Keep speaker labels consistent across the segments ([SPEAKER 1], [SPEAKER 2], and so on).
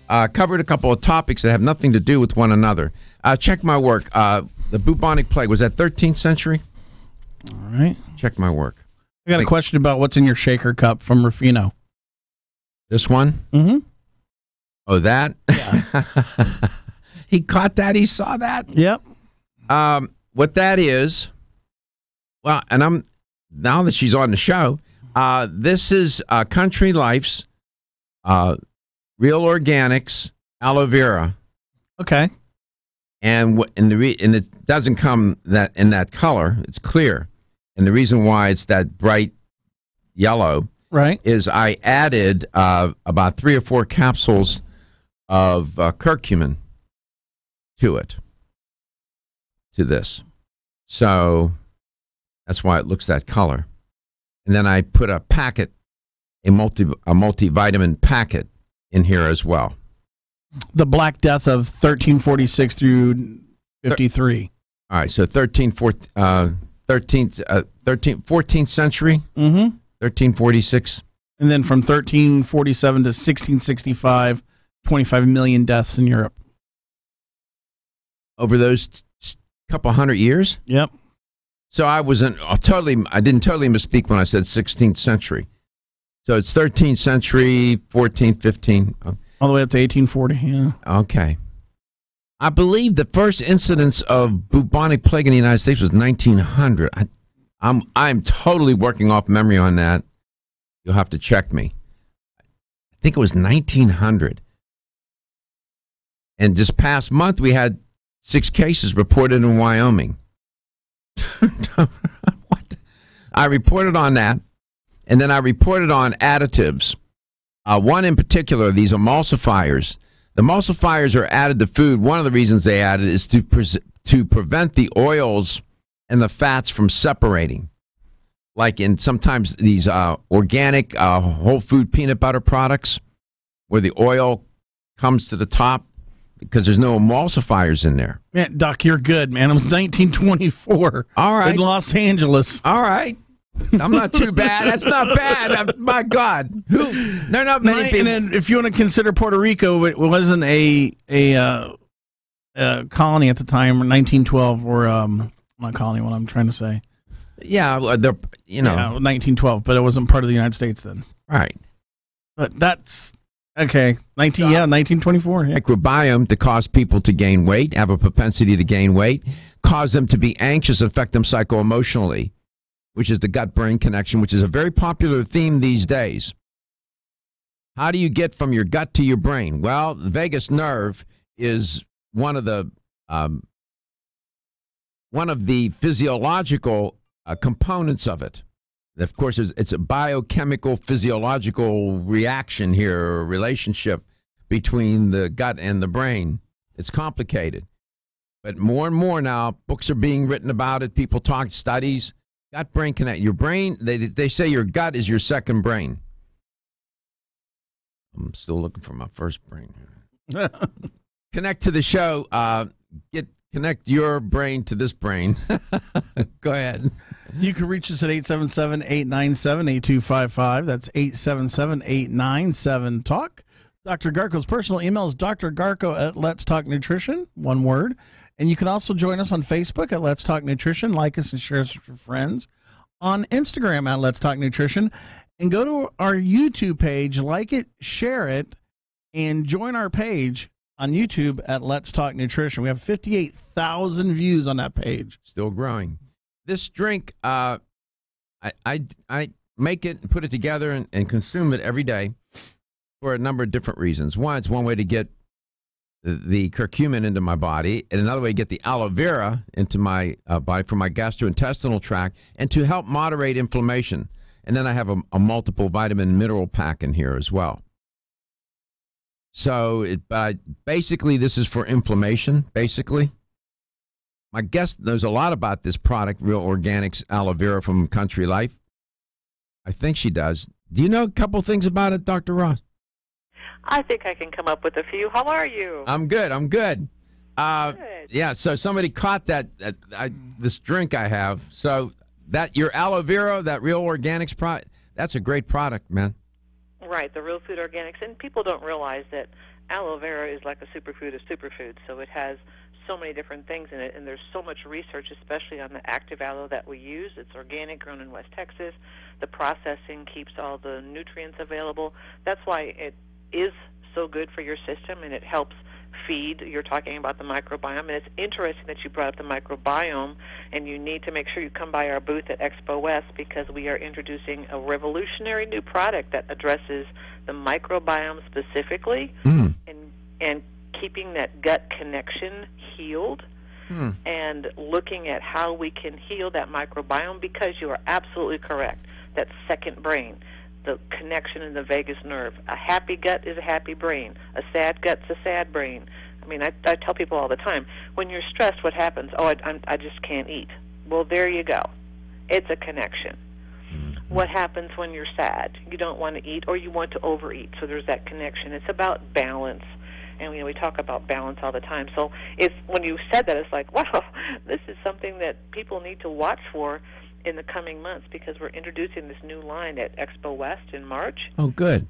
[SPEAKER 1] Covered a couple of topics that have nothing to do with one another. Check my work. The bubonic plague, was that 13th century?
[SPEAKER 2] All right.
[SPEAKER 1] Check my work.
[SPEAKER 2] I got a question about what's in your shaker cup from Rufino.
[SPEAKER 1] This one?
[SPEAKER 2] Mm-hmm.
[SPEAKER 1] Oh, that?
[SPEAKER 2] Yeah.
[SPEAKER 1] He caught that? He saw that?
[SPEAKER 2] Yep.
[SPEAKER 1] What that is, well, and now that she's on the show, this is Country Life's Real Organics aloe vera.
[SPEAKER 2] Okay.
[SPEAKER 1] And it doesn't come in that color. It's clear. And the reason why it's that bright yellow,
[SPEAKER 2] right,
[SPEAKER 1] is I added about 3 or 4 capsules of curcumin to this. So that's why it looks that color. And then I put a packet, a multivitamin packet in here as well.
[SPEAKER 2] The Black Death of 1346 through 53.
[SPEAKER 1] All right, so 14th century, 1346.
[SPEAKER 2] And then from 1347 to 1665, 25 million deaths in Europe.
[SPEAKER 1] Over those couple hundred years?
[SPEAKER 2] Yep.
[SPEAKER 1] So I didn't totally misspeak when I said 16th century. So it's 13th century, 14th, 15th.
[SPEAKER 2] All the way up to 1840, yeah.
[SPEAKER 1] Okay. I believe the first incidence of bubonic plague in the United States was 1900. I'm totally working off memory on that. You'll have to check me. I think it was 1900. And this past month, we had 6 cases reported in Wyoming. What? I reported on that, and then I reported on additives. One in particular, these emulsifiers. The emulsifiers are added to food. One of the reasons they added is to prevent the oils and the fats from separating. Like in sometimes these organic whole food peanut butter products where the oil comes to the top because there's no emulsifiers in there.
[SPEAKER 2] Man, Doc, you're good, man. It was 1924.
[SPEAKER 1] All right.
[SPEAKER 2] In Los Angeles.
[SPEAKER 1] All right. I'm not too bad. That's not bad. My God. There are not many people.
[SPEAKER 2] And then if you want to consider Puerto Rico, it wasn't a colony at the time, 1912, or not colony, what I'm trying to say.
[SPEAKER 1] Yeah,
[SPEAKER 2] Yeah, 1912, but it wasn't part of the United States then.
[SPEAKER 1] Right.
[SPEAKER 2] But that's, okay, 1924. Yeah.
[SPEAKER 1] Microbiome to cause people to gain weight, have a propensity to gain weight, cause them to be anxious, affect them psycho-emotionally, which is the gut-brain connection, which is a very popular theme these days. How do you get from your gut to your brain? Well, the vagus nerve is one of the physiological components of it. Of course, it's a biochemical, physiological reaction here, or relationship between the gut and the brain. It's complicated. But more and more now, books are being written about it. People talk, studies. Gut-brain connect. Your brain, they say your gut is your second brain. I'm still looking for my first brain. Connect to the show. Connect your brain to this brain. Go ahead.
[SPEAKER 2] You can reach us at 877-897-8255. That's 877-897-TALK. Dr. Garko's personal email is drgarko@letstalknutrition, one word. And you can also join us on Facebook at Let's Talk Nutrition. Like us and share us with your friends. On Instagram at Let's Talk Nutrition. And go to our YouTube page, like it, share it, and join our page on YouTube at Let's Talk Nutrition. We have 58,000 views on that page.
[SPEAKER 1] Still growing. This drink, I make it and put it together and consume it every day for a number of different reasons. One, it's one way to get the curcumin into my body, and another way to get the aloe vera into my body for my gastrointestinal tract, and to help moderate inflammation. And then I have a multiple vitamin mineral pack in here as well. So basically, this is for inflammation, basically. My guest knows a lot about this product, Real Organics Aloe Vera from Country Life. I think she does. Do you know a couple things about it, Dr. Ross?
[SPEAKER 3] I think I can come up with a few. How are you?
[SPEAKER 1] I'm good.
[SPEAKER 3] Good.
[SPEAKER 1] Yeah, so somebody caught this drink I have. So that your aloe vera, that Real Organics product, that's a great product, man.
[SPEAKER 3] Right, the real food organics. And people don't realize that aloe vera is like a superfood of superfoods. So it has so many different things in it, and there's so much research, especially on the active aloe that we use. It's organic, grown in West Texas. The processing keeps all the nutrients available. That's why it is so good for your system, and it helps feed. You're talking about the microbiome, and it's interesting that you brought up the microbiome, and you need to make sure you come by our booth at Expo West because we are introducing a revolutionary new product that addresses the microbiome specifically and keeping that gut connection healed and looking at how we can heal that microbiome, because you are absolutely correct. That second brain, the connection in the vagus nerve. A happy gut is a happy brain. A sad gut's a sad brain. I mean, I tell people all the time, when you're stressed, what happens? Oh, I just can't eat. Well, there you go. It's a connection. What happens when you're sad? You don't want to eat, or you want to overeat. So there's that connection. It's about balance. And we talk about balance all the time. So when you said that, it's like, wow, this is something that people need to watch for in the coming months, because we're introducing this new line at Expo West in March.
[SPEAKER 1] Oh, good.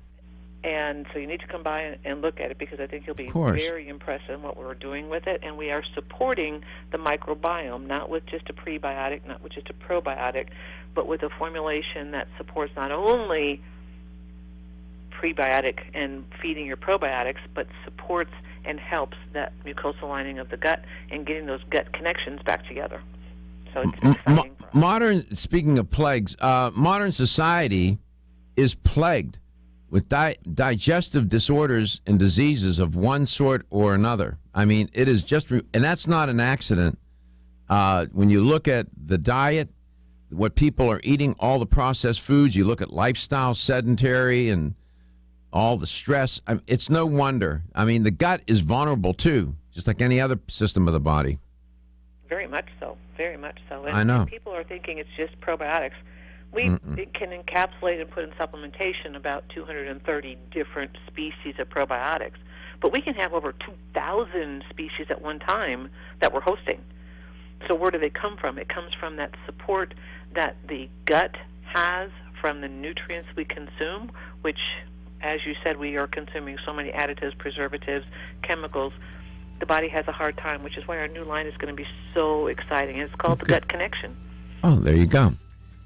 [SPEAKER 3] And so you need to come by and look at it, because I think you'll be very impressed in what we're doing with it. And we are supporting the microbiome, not with just a prebiotic, not with just a probiotic, but with a formulation that supports not only prebiotic and feeding your probiotics, but supports and helps that mucosal lining of the gut and getting those gut connections back together. So it's exciting for us.
[SPEAKER 1] Speaking of plagues, modern society is plagued with digestive disorders and diseases of one sort or another. I mean, it is just, and that's not an accident. When you look at the diet, what people are eating, all the processed foods, you look at lifestyle, sedentary, and all the stress, it's no wonder. I mean, the gut is vulnerable too, just like any other system of the body.
[SPEAKER 3] Very much so. Very much so. And
[SPEAKER 1] I know.
[SPEAKER 3] People are thinking it's just probiotics. We can encapsulate and put in supplementation about 230 different species of probiotics. But we can have over 2,000 species at one time that we're hosting. So where do they come from? It comes from that support that the gut has from the nutrients we consume, which, as you said, we are consuming so many additives, preservatives, chemicals. The body has a hard time, which is why our new line is going to be so exciting. It's called the Gut Connection.
[SPEAKER 1] Oh, there you go.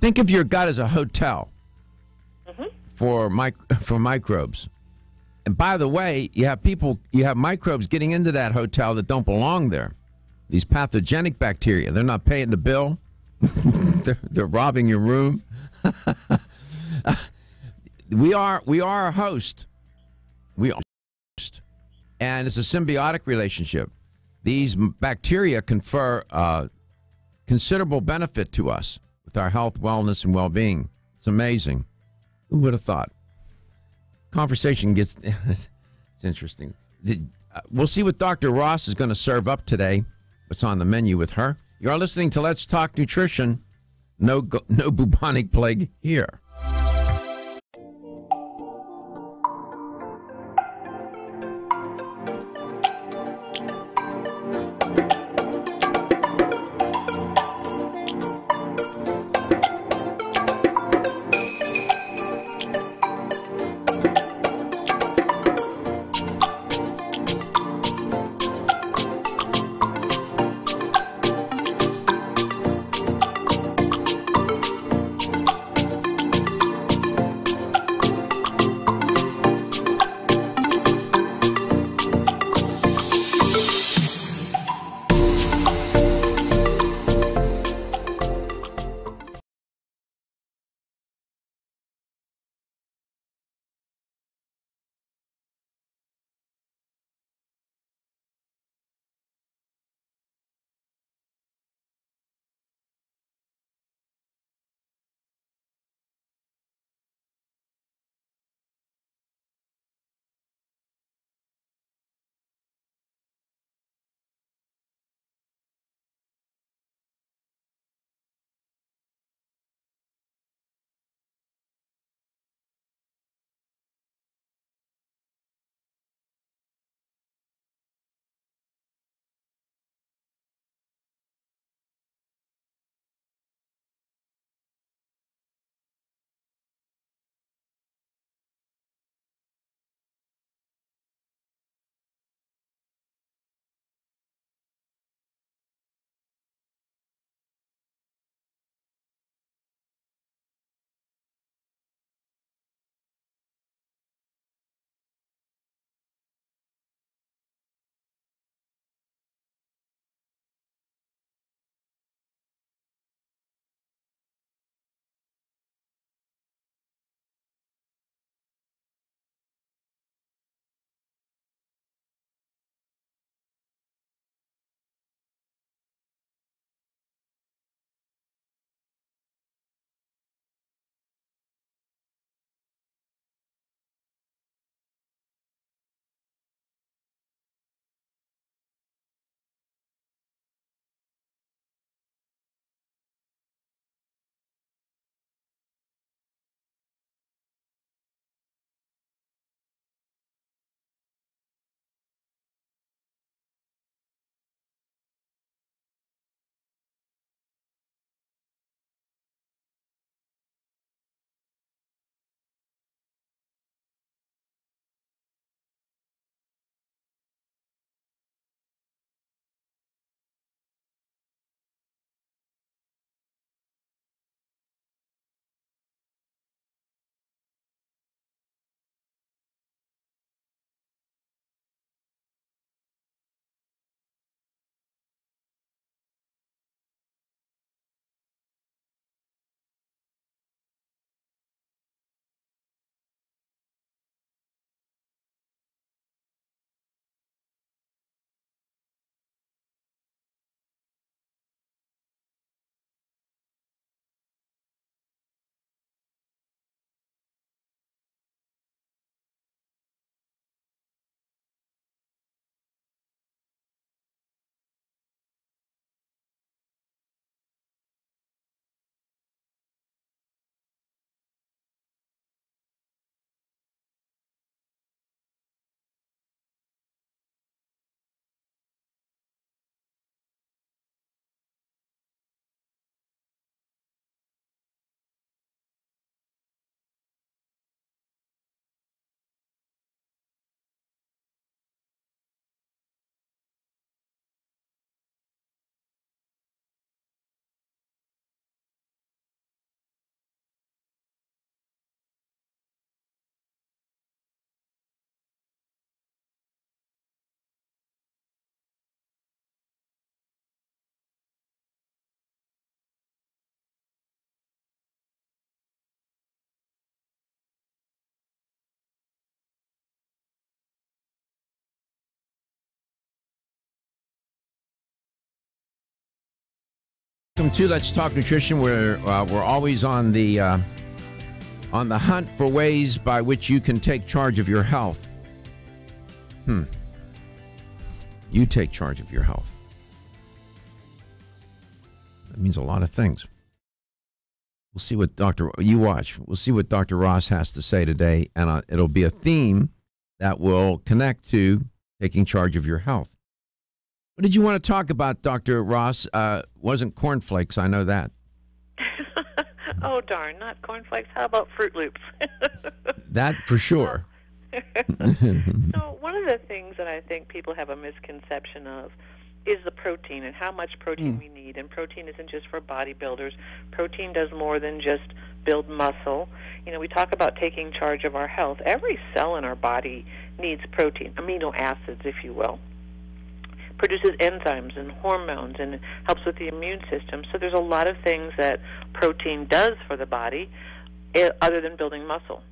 [SPEAKER 1] Think of your gut as a hotel for microbes. And by the way, you have microbes getting into that hotel that don't belong there. These pathogenic bacteria, they're not paying the bill. they're robbing your room. We are a host. We are a host. And it's a symbiotic relationship. These bacteria confer considerable benefit to us with our health, wellness, and well-being. It's amazing. Who would have thought? Conversation gets it's interesting. We'll see what Dr. Ross is going to serve up today. What's on the menu with her? You are listening to Let's Talk Nutrition. No bubonic plague here. welcome to Let's Talk Nutrition. We're always on the hunt for ways by which you can take charge of your health. You take charge of your health. That means a lot of things. We'll see what We'll see what Dr. Ross has to say today, and it'll be a theme that will connect to taking charge of your health. What did you want to talk about, Dr. Ross? Wasn't cornflakes, I know that.
[SPEAKER 3] Oh, darn, not cornflakes. How about Fruit Loops?
[SPEAKER 1] That for sure.
[SPEAKER 3] So one of the things that I think people have a misconception of is the protein and how much protein we need. And protein isn't just for bodybuilders. Protein does more than just build muscle. You know, we talk about taking charge of our health. Every cell in our body needs protein, amino acids, if you will. Produces enzymes and hormones and helps with the immune system. So there's a lot of things that protein does for the body other than building muscle.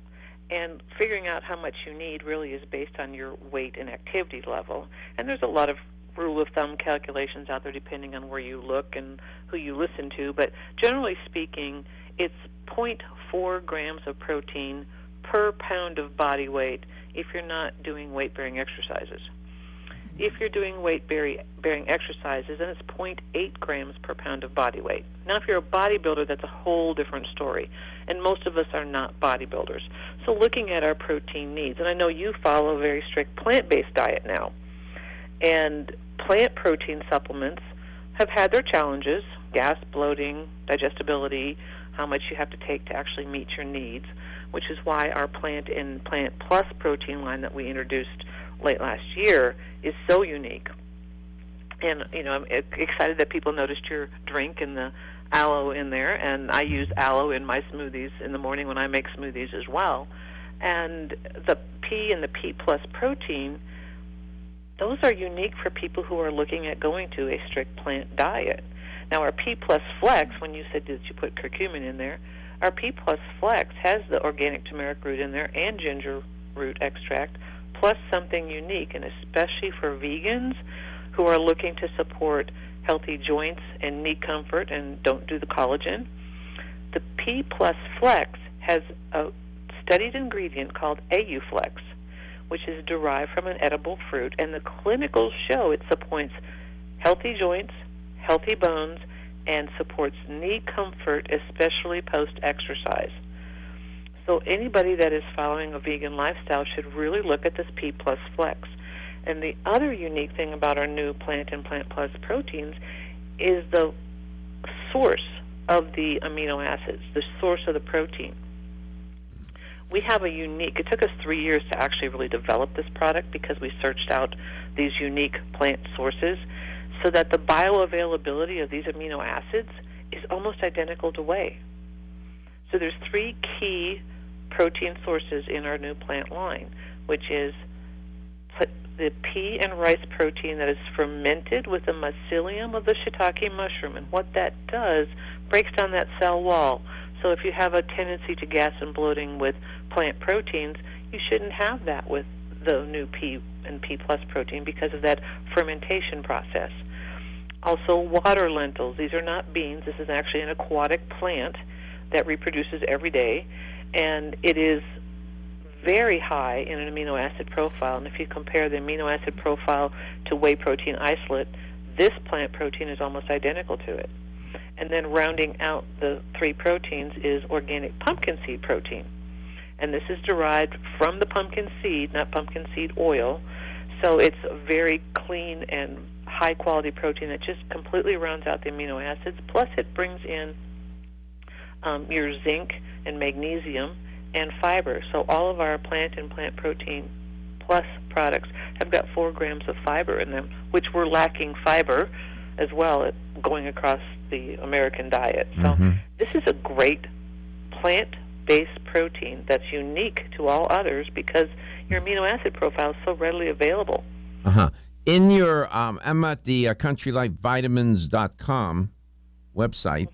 [SPEAKER 3] And figuring out how much you need really is based on your weight and activity level. And there's a lot of rule of thumb calculations out there depending on where you look and who you listen to. But generally speaking, it's 0.4 grams of protein per pound of body weight if you're not doing weight-bearing exercises. If you're doing weight-bearing exercises, then it's 0.8 grams per pound of body weight. Now, if you're a bodybuilder, that's a whole different story, and most of us are not bodybuilders. So looking at our protein needs, and I know you follow a very strict plant-based diet now, and plant protein supplements have had their challenges, gas, bloating, digestibility, how much you have to take to actually meet your needs, which is why our Plant and Plant Plus protein line that we introduced late last year is so unique. And, you know, I'm excited that people noticed your drink and the aloe in there, and I use aloe in my smoothies in the morning when I make smoothies as well. And the P and the P Plus protein, those are unique for people who are looking at going to a strict plant diet. Now, our P Plus Flex, when you said that you put curcumin in there, our P Plus Flex has the organic turmeric root in there and ginger root extract, plus something unique, and especially for vegans who are looking to support healthy joints and knee comfort and don't do the collagen. The P Plus Flex has a studied ingredient called AuFlex, which is derived from an edible fruit, and the clinicals show it supports healthy joints, healthy bones, and supports knee comfort, especially post-exercise. So anybody that is following a vegan lifestyle should really look at this P Plus Flex. And the other unique thing about our new Plant and Plant Plus proteins is the source of the amino acids, the source of the protein. We have it took us 3 years to actually really develop this product because we searched out these unique plant sources so that the bioavailability of these amino acids is almost identical to whey. So there's 3 key protein sources in our new plant line, which is the pea and rice protein that is fermented with the mycelium of the shiitake mushroom. And what that does, breaks down that cell wall. So if you have a tendency to gas and bloating with plant proteins, you shouldn't have that with the new P and P Plus protein because of that fermentation process. Also, water lentils. These are not beans. This is actually an aquatic plant that reproduces every day, and it is very high in an amino acid profile. And if you compare the amino acid profile to whey protein isolate, this plant protein is almost identical to it. And then rounding out the 3 proteins is organic pumpkin seed protein. And this is derived from the pumpkin seed, not pumpkin seed oil. So it's a very clean and high-quality protein that just completely rounds out the amino acids. Plus, it brings in your zinc and magnesium and fiber. So all of our Plant and Plant Protein Plus products have got 4 grams of fiber in them, which we're lacking fiber as well going across the American diet. So this is a great plant-based protein that's unique to all others because your amino acid profile is so readily available.
[SPEAKER 1] In your, I'm at the countrylifevitamins.com website.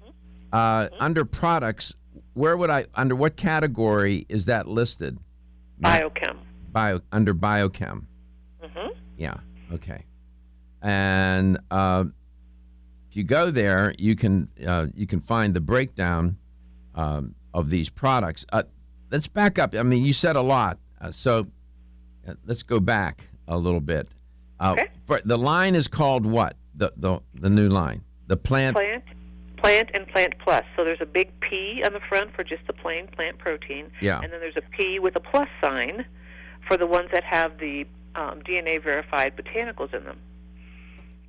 [SPEAKER 1] Under products, under what category is that listed?
[SPEAKER 3] Biochem.
[SPEAKER 1] Under biochem. Yeah. Okay. And if if you go there, you can find the breakdown of these products. Let's back up. I mean, you said a lot, so let's go back a little bit.
[SPEAKER 3] Okay.
[SPEAKER 1] The line is called what? The new line, the plant
[SPEAKER 3] and Plant Plus. So there's a big P on the front for just the plain plant protein.
[SPEAKER 1] Yeah.
[SPEAKER 3] And then there's a P with a plus sign for the ones that have the DNA verified botanicals in them.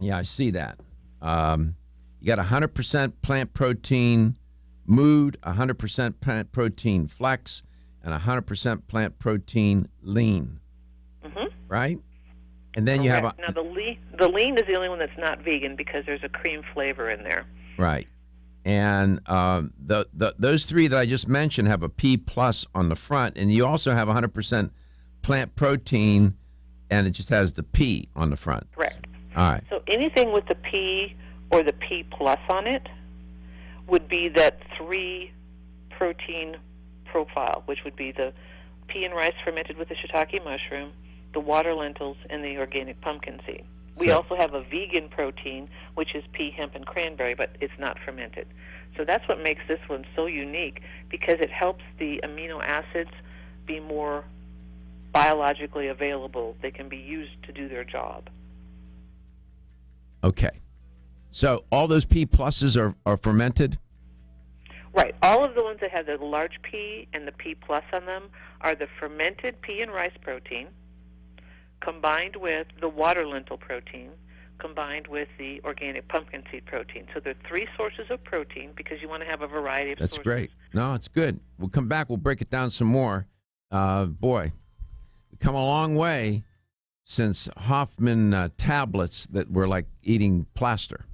[SPEAKER 1] Yeah, I see that. You got 100% plant protein mood, 100% plant protein flex, and 100% plant protein lean. Mm-hmm. Right? And then you have
[SPEAKER 3] now the lean is the only one that's not vegan because there's a cream flavor in there.
[SPEAKER 1] Right. And those three that I just mentioned have a P plus on the front, and you also have 100% plant protein, and it just has the P on the front.
[SPEAKER 3] Correct.
[SPEAKER 1] All right.
[SPEAKER 3] So anything with the P or the P plus on it would be that 3 protein profile, which would be the pea and rice fermented with the shiitake mushroom, the water lentils, and the organic pumpkin seed. We also have a vegan protein, which is pea, hemp, and cranberry, but it's not fermented. So that's what makes this one so unique, because it helps the amino acids be more biologically available. They can be used to do their job.
[SPEAKER 1] Okay. So all those P pluses are fermented?
[SPEAKER 3] Right. All of the ones that have the large P and the P plus on them are the fermented pea and rice protein, combined with the water lentil protein, combined with the organic pumpkin seed protein. So there are 3 sources of protein because you want to have a variety of sources.
[SPEAKER 1] That's great. No, it's good. We'll come back. We'll break it down some more. Boy, we've come a long way since Hoffman tablets that were like eating plaster.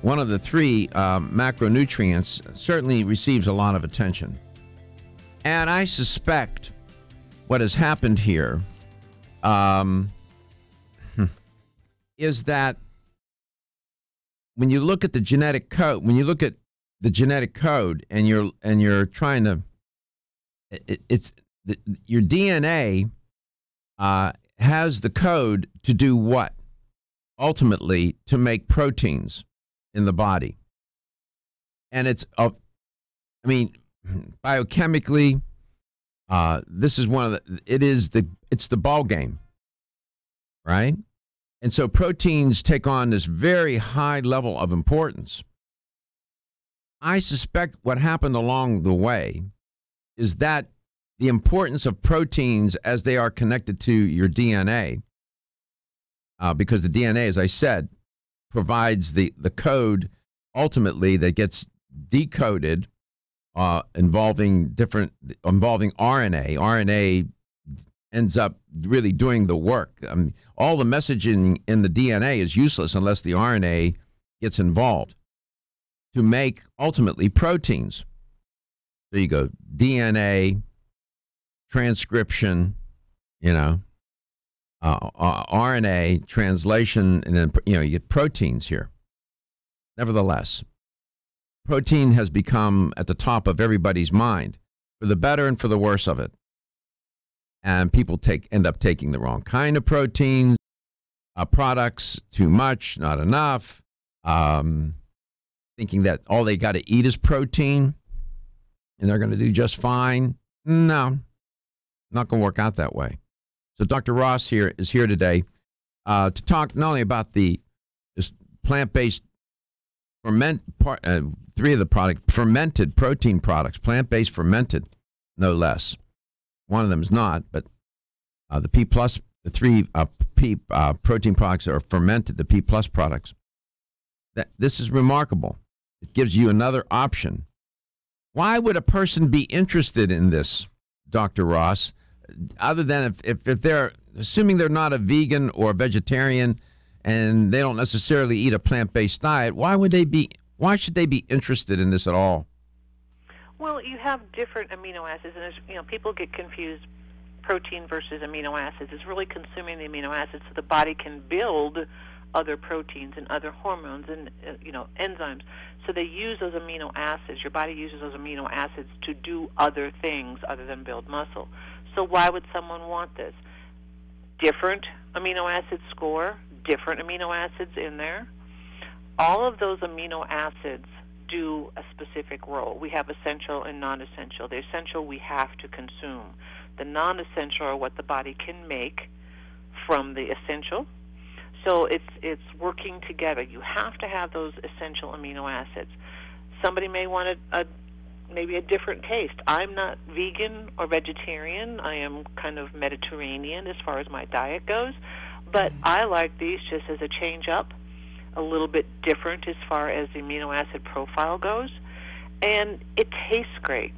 [SPEAKER 1] one of the three macronutrients, certainly receives a lot of attention. And I suspect what has happened here is that when you look at the genetic code, and you're trying to, your DNA has the code to do what? Ultimately, to make proteins in the body. And it's biochemically, this is it's the ball game, right? And so proteins take on this very high level of importance. I suspect what happened along the way is that the importance of proteins as they are connected to your DNA, because the DNA, as I said, provides the code ultimately that gets decoded involving RNA. RNA ends up really doing the work. All the messaging in the DNA is useless unless the RNA gets involved to make ultimately proteins. There you go, DNA, transcription, RNA, translation, and then you get proteins here. Nevertheless, protein has become at the top of everybody's mind, for the better and for the worse of it. And people end up taking the wrong kind of proteins, products, too much, not enough, thinking that all they got to eat is protein and they're going to do just fine. No, not going to work out that way. So Dr. Ross is here today to talk not only about this plant-based three of the products, fermented protein products, plant-based fermented, no less. One of them is not, but the P+, the three P protein products that are fermented, the P+ products. This is remarkable. It gives you another option. Why would a person be interested in this, Dr. Ross, other than if they're, assuming they're not a vegan or a vegetarian and they don't necessarily eat a plant-based diet, why should they be interested in this at all?
[SPEAKER 3] Well, you have different amino acids, and people get confused. Protein versus amino acids. It's really consuming the amino acids so the body can build other proteins and other hormones and enzymes. So they use those amino acids. Your body uses those amino acids to do other things other than build muscle. So why would someone want this? Different amino acid score, different amino acids in there. All of those amino acids do a specific role. We have essential and non-essential. The essential we have to consume. The non-essential are what the body can make from the essential. So it's working together. You have to have those essential amino acids. Somebody may want maybe a different taste. I'm not vegan or vegetarian. I am kind of Mediterranean as far as my diet goes. But I like these just as a change up, a little bit different as far as the amino acid profile goes. And it tastes great.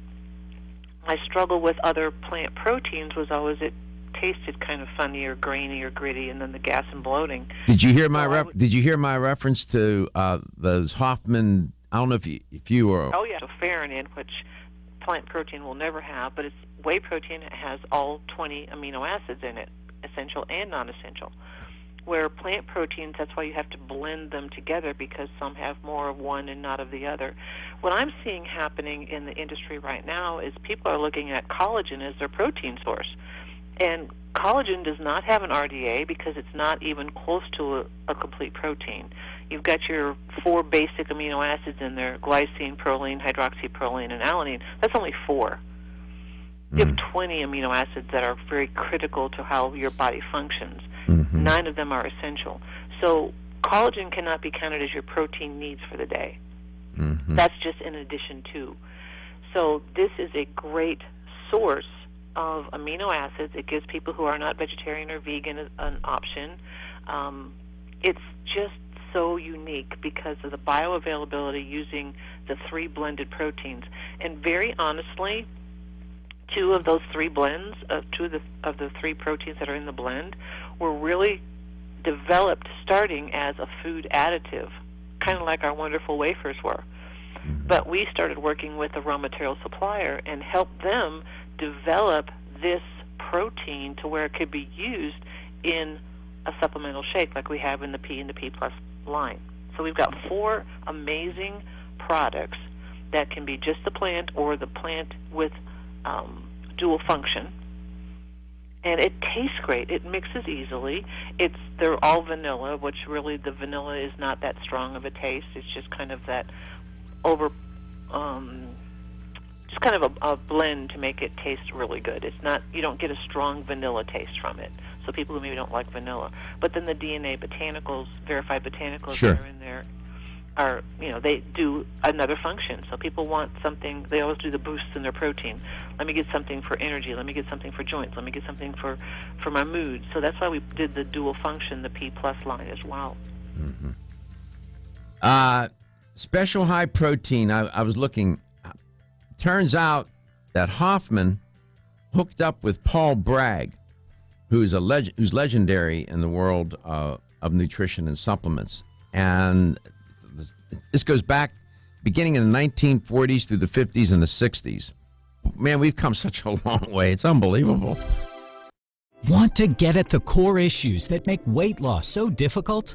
[SPEAKER 3] My struggle with other plant proteins was always it tasted kind of funny or grainy or gritty, and then the gas and bloating.
[SPEAKER 1] Did you hear my reference to those Hoffman? I don't know if you were.
[SPEAKER 3] Oh yeah, so farinin, which plant protein will never have, but it's whey protein. It has all 20 amino acids in it, essential and non-essential. Where plant proteins, that's why you have to blend them together because some have more of one and not of the other. What I'm seeing happening in the industry right now is people are looking at collagen as their protein source. And collagen does not have an RDA because it's not even close to a complete protein. You've got your 4 basic amino acids in there, glycine, proline, hydroxyproline, and alanine. That's only 4. You have 20 amino acids that are very critical to how your body functions. 9 of them are essential. So collagen cannot be counted as your protein needs for the day. That's just in addition to. So this is a great source of amino acids. It gives people who are not vegetarian or vegan an option. It's just so unique because of the bioavailability using the 3 blended proteins. And very honestly, 2 of those 3 blends, 2 of the 3 proteins that are in the blend, were really developed starting as a food additive kind of like our wonderful wafers were. But we started working with a raw material supplier and helped them develop this protein to where it could be used in a supplemental shake like we have in the P and the P Plus line. So we've got 4 amazing products that can be just the plant or the plant with dual function. And it tastes great. It mixes easily. They're all vanilla, which really the vanilla is not that strong of a taste. It's just kind of that just kind of a blend to make it taste really good. It's not, you don't get a strong vanilla taste from it. So people who maybe don't like vanilla. But then the DNA botanicals, verified botanicals
[SPEAKER 1] Sure.
[SPEAKER 3] that are in there are, they do another function. So people want something, they always do the boosts in their protein. Let me get something for energy. Let me get something for joints. Let me get something for my mood. So that's why we did the dual function, the P Plus line as well.
[SPEAKER 1] Special high protein. I was looking. Turns out that Hoffman hooked up with Paul Bragg, who's who's legendary in the world of nutrition and supplements. And this goes back beginning in the 1940s through the 50s and the 60s. Man, we've come such a long way. It's unbelievable.
[SPEAKER 4] Want to get at the core issues that make weight loss so difficult?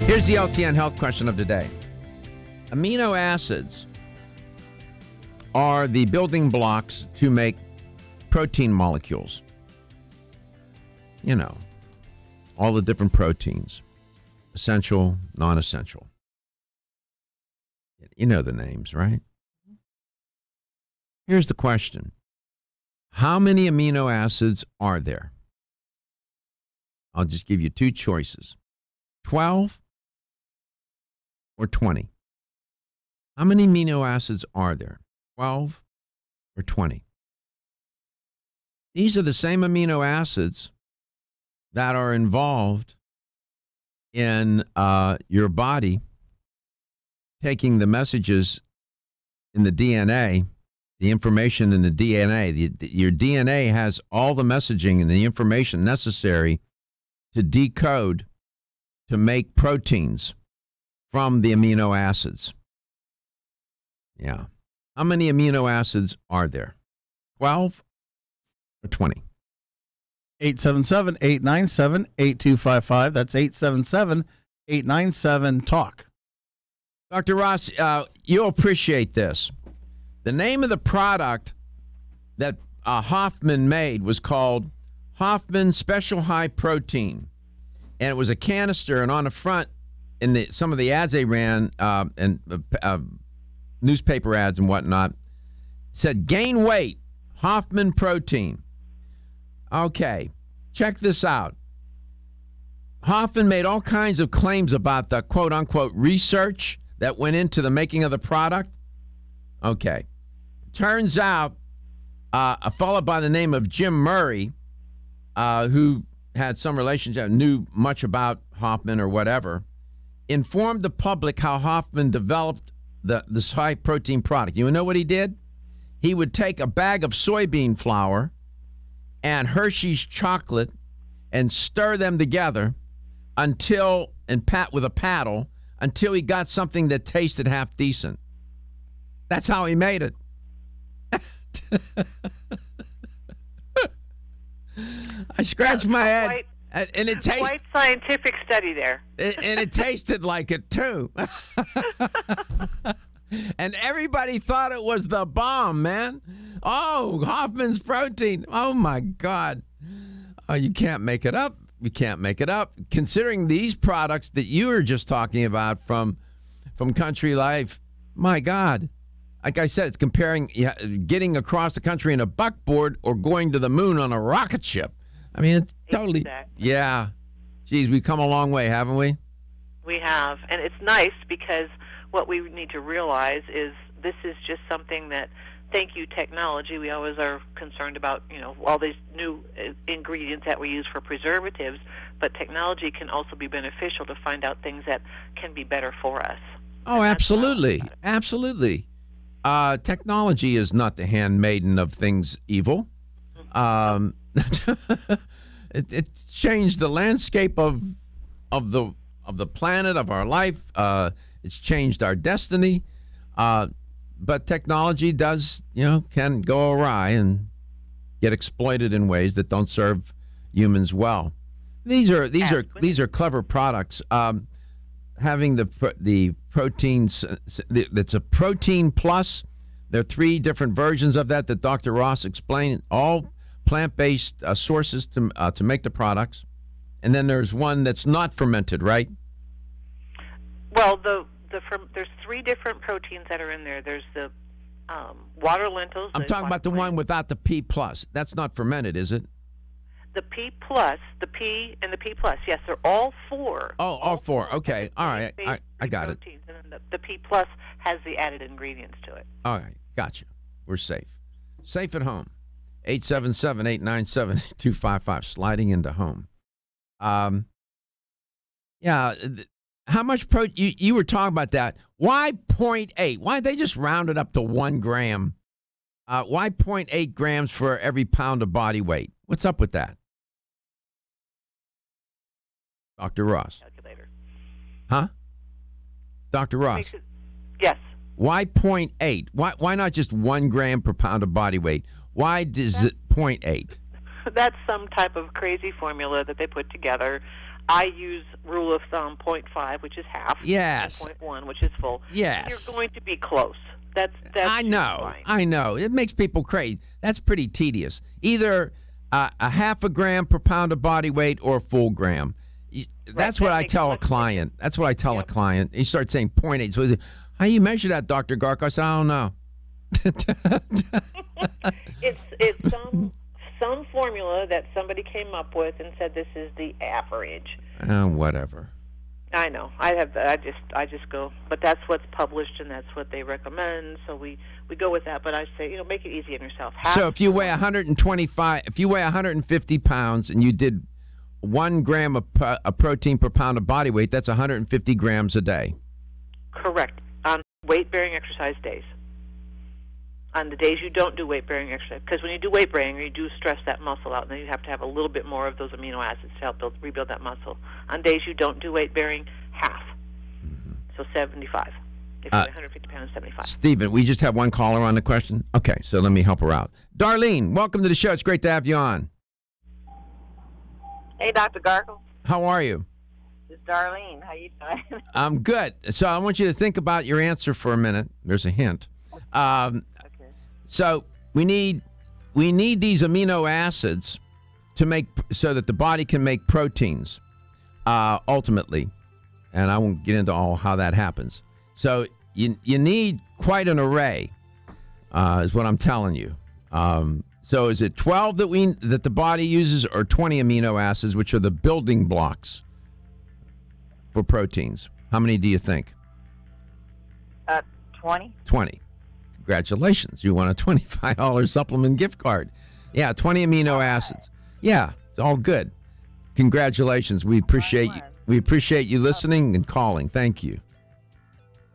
[SPEAKER 1] Here's the LTN health question of the day. Amino acids are the building blocks to make protein molecules. You know, all the different proteins, essential, non-essential. You know the names, right? Here's the question. How many amino acids are there? I'll just give you two choices. 12 or 20. How many amino acids are there? 12 or 20? These are the same amino acids that are involved in your body taking the messages in the DNA, the information in the DNA. Your DNA has all the messaging and the information necessary to decode, to make proteins from the amino acids. Yeah. How many amino acids are there? 12 or 20?
[SPEAKER 2] 877-897-8255. That's 877-897-TALK.
[SPEAKER 1] Dr. Ross, you'll appreciate this. The name of the product that Hoffman made was called Hoffman Special High Protein. And it was a canister, and on the front, in some of the ads they ran, and newspaper ads and whatnot, said, gain weight, Hoffman protein. Okay, check this out. Hoffman made all kinds of claims about the quote-unquote research that went into the making of the product. Okay. Turns out a fellow by the name of Jim Murray, who had some relationship, knew much about Hoffman or whatever, informed the public how Hoffman developed this high-protein product. You know what he did? He would take a bag of soybean flour and Hershey's chocolate and stir them together with a paddle until he got something that tasted half decent. That's how he made it. I scratched my head, and it tasted
[SPEAKER 3] quite scientific study there.
[SPEAKER 1] And it tasted like it too. And everybody thought it was the bomb, man. Oh, Hoffman's protein. Oh my God. Oh, you can't make it up. You can't make it up. Considering these products that you were just talking about from Country Life, my God. Like I said, it's comparing getting across the country in a buckboard or going to the moon on a rocket ship. I mean, it's totally,
[SPEAKER 3] exactly.
[SPEAKER 1] Yeah. Geez, we've come a long way, haven't we?
[SPEAKER 3] We have. And it's nice because what we need to realize is this is just something that, thank you, technology. We always are concerned about, all these new ingredients that we use for preservatives, but technology can also be beneficial to find out things that can be better for us.
[SPEAKER 1] Oh, absolutely. Absolutely. Technology is not the handmaiden of things evil. It changed the landscape of the planet, of our life. It's changed our destiny. But technology does, can go awry and get exploited in ways that don't serve humans well. These are clever products. Having the proteins, that's a protein plus. There are 3 different versions of that Dr. Ross explained. All plant-based sources to make the products, and then there's one that's not fermented, right?
[SPEAKER 3] Well, there's 3 different proteins that are in there. There's the water lentils.
[SPEAKER 1] I'm talking about the one without the P plus. That's not fermented, is it?
[SPEAKER 3] The P plus, the P and the P plus. Yes, they're all 4.
[SPEAKER 1] Oh, all 4. Okay, all right, I got it.
[SPEAKER 3] And then the P plus has the added ingredients to it.
[SPEAKER 1] All right, gotcha. We're safe. Safe at home. 877-897-8255. Sliding into home. Yeah. How much protein? You were talking about that. Why 0.8? Why they just round it up to 1 gram? Why 0.8 grams for every pound of body weight? What's up with that? Dr. Ross.
[SPEAKER 3] Calculator.
[SPEAKER 1] Huh? Dr. Ross.
[SPEAKER 3] Yes.
[SPEAKER 1] Why 0.8? Why not just 1 gram per pound of body weight? Why does it 0.8?
[SPEAKER 3] That's some type of crazy formula that they put together. I use rule of thumb 0.5, which is half.
[SPEAKER 1] Yes.
[SPEAKER 3] And 0.1, which is full.
[SPEAKER 1] Yes.
[SPEAKER 3] You're going to be close. That's
[SPEAKER 1] I know.
[SPEAKER 3] fine.
[SPEAKER 1] I know. It makes people crazy. That's pretty tedious. Either a half a gram per pound of body weight or a full gram. That's what I tell a client. That's what I tell a client. He starts saying 0.8. So how you measure that, Dr. Garko? I said, I don't know.
[SPEAKER 3] It's some formula that somebody came up with and said this is the average.
[SPEAKER 1] Whatever.
[SPEAKER 3] I know. I just go, but that's what's published and that's what they recommend. So we go with that. But I say, make it easy on yourself.
[SPEAKER 1] So if you weigh 150 pounds and you did 1 gram of protein per pound of body weight, that's 150 grams a day.
[SPEAKER 3] Correct. On weight-bearing exercise days. On the days you don't do weight-bearing exercise, because when you do weight-bearing, you do stress that muscle out, and then you have to have a little bit more of those amino acids to help rebuild that muscle. On days you don't do weight-bearing, half. So 75. If you're 150 pounds, 75.
[SPEAKER 1] Stephen, we just have one caller on the question? Okay, so let me help her out. Darlene, welcome to the show. It's great to have you on.
[SPEAKER 5] Hey, Dr. Garko.
[SPEAKER 1] How are you?
[SPEAKER 5] It's Darlene. How you doing?
[SPEAKER 1] I'm good. So I want you to think about your answer for a minute. There's a hint. So we need these amino acids to make so that the body can make proteins ultimately, and I won't get into all how that happens. So you need quite an array, is what I'm telling you. So is it 12 that the body uses, or 20 amino acids, which are the building blocks for proteins? How many do you think?
[SPEAKER 5] 20.
[SPEAKER 1] 20. Congratulations. You won a $25 supplement gift card. Yeah, 20 amino acids. Yeah, it's all good. Congratulations. We appreciate you. We appreciate you listening and calling. Thank you.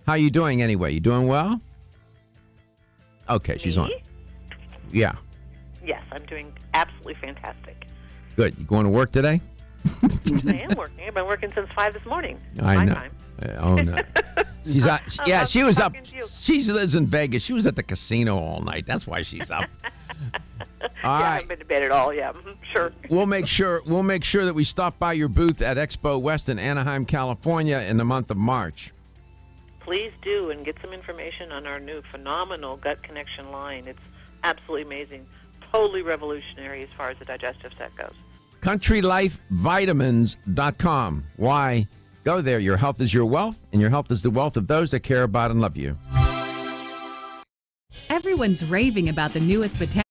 [SPEAKER 1] How you doing anyway? You doing well? Okay, she's on. Yeah.
[SPEAKER 3] Yes, I'm doing absolutely fantastic.
[SPEAKER 1] Good. You going to work today?
[SPEAKER 3] I am working. I've been working since 5 this morning.
[SPEAKER 1] I know.
[SPEAKER 3] Time.
[SPEAKER 1] Oh no. She's up. Yeah, she was up.
[SPEAKER 3] talking to you.
[SPEAKER 1] She lives in Vegas. She was at the casino all night. That's why she's up. All
[SPEAKER 3] I
[SPEAKER 1] right.
[SPEAKER 3] haven't been to bed at all. Yeah, sure.
[SPEAKER 1] We'll make sure that we stop by your booth at Expo West in Anaheim, California in the month of March.
[SPEAKER 3] Please do, and get some information on our new phenomenal gut connection line. It's absolutely amazing. Totally revolutionary as far as the digestive set goes.
[SPEAKER 1] CountryLifeVitamins.com. Why? Go there. Your health is your wealth, and your health is the wealth of those that care about and love you.
[SPEAKER 6] Everyone's raving about the newest botanical